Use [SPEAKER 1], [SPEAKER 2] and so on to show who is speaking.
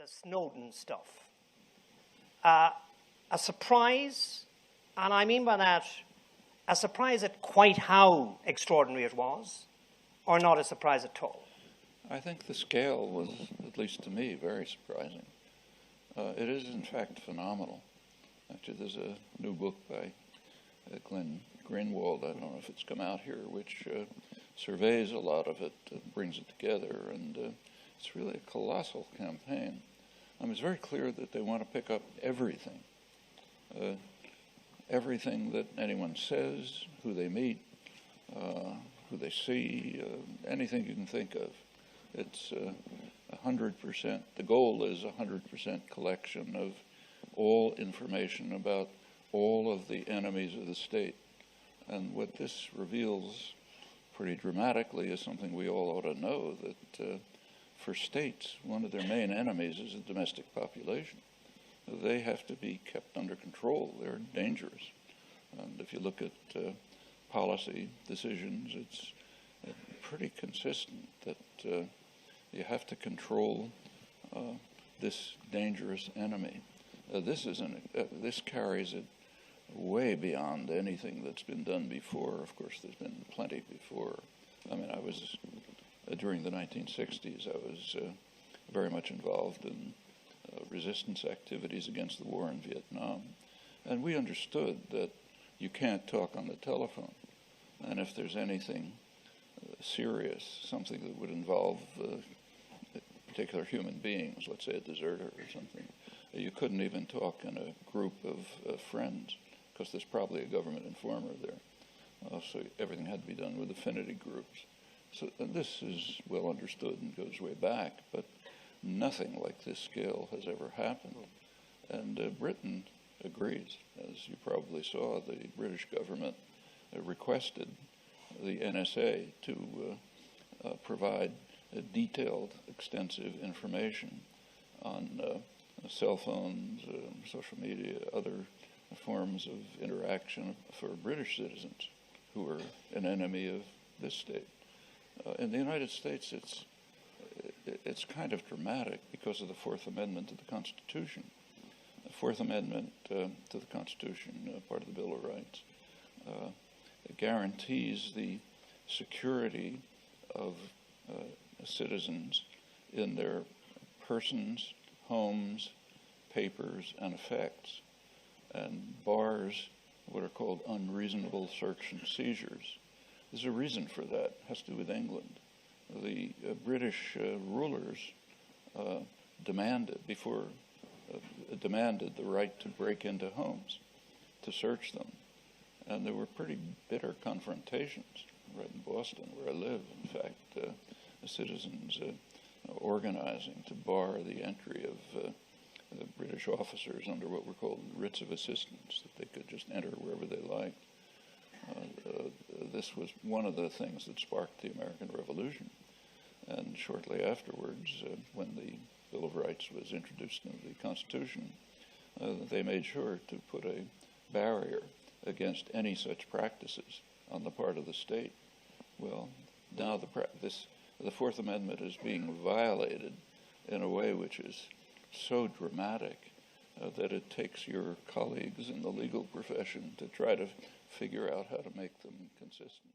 [SPEAKER 1] the Snowden stuff. A surprise, and I mean by that a surprise at quite how extraordinary it was, or not a surprise at all?
[SPEAKER 2] I think the scale was, at least to me, very surprising. It is, in fact, phenomenal. Actually, there's a new book by Glenn Greenwald, I don't know if it's come out here, which surveys a lot of it, brings it together, and it's really a colossal campaign. It's very clear that they want to pick up everything. Everything that anyone says, who they meet, who they see, anything you can think of. It's 100%. The goal is 100% collection of all information about all of the enemies of the state. And what this reveals pretty dramatically is something we all ought to know, that for states, one of their main enemies is the domestic population. They have to be kept under control. They're dangerous. And if you look at policy decisions, it's pretty consistent that you have to control this dangerous enemy. This carries it way beyond anything that's been done before. Of course, there's been plenty before. I was, during the 1960s, I was very much involved in resistance activities against the war in Vietnam. And we understood that you can't talk on the telephone. And if there's anything serious, something that would involve particular human beings, let's say a deserter or something, you couldn't even talk in a group of friends, because there's probably a government informer there. So everything had to be done with affinity groups. So this is well understood and goes way back, but nothing like this scale has ever happened. And Britain agrees. As you probably saw, the British government requested the NSA to provide detailed, extensive information on cell phones, social media, other forms of interaction for British citizens who are an enemy of this state. In the United States, it's kind of dramatic because of the Fourth Amendment to the Constitution. The Fourth Amendment to the Constitution, part of the Bill of Rights, it guarantees the security of citizens in their persons, homes, papers, and effects, and bars what are called unreasonable search and seizures. There's a reason for that. It has to do with England. The British rulers demanded the right to break into homes, to search them. And there were pretty bitter confrontations right in Boston, where I live. In fact, the citizens organizing to bar the entry of the British officers under what were called writs of assistance, that they could just enter wherever they liked. This was one of the things that sparked the American Revolution. And shortly afterwards, when the Bill of Rights was introduced into the Constitution, they made sure to put a barrier against any such practices on the part of the state. Well, now the Fourth Amendment is being violated in a way which is so dramatic that it takes your colleagues in the legal profession to try to figure out how to make them consistent.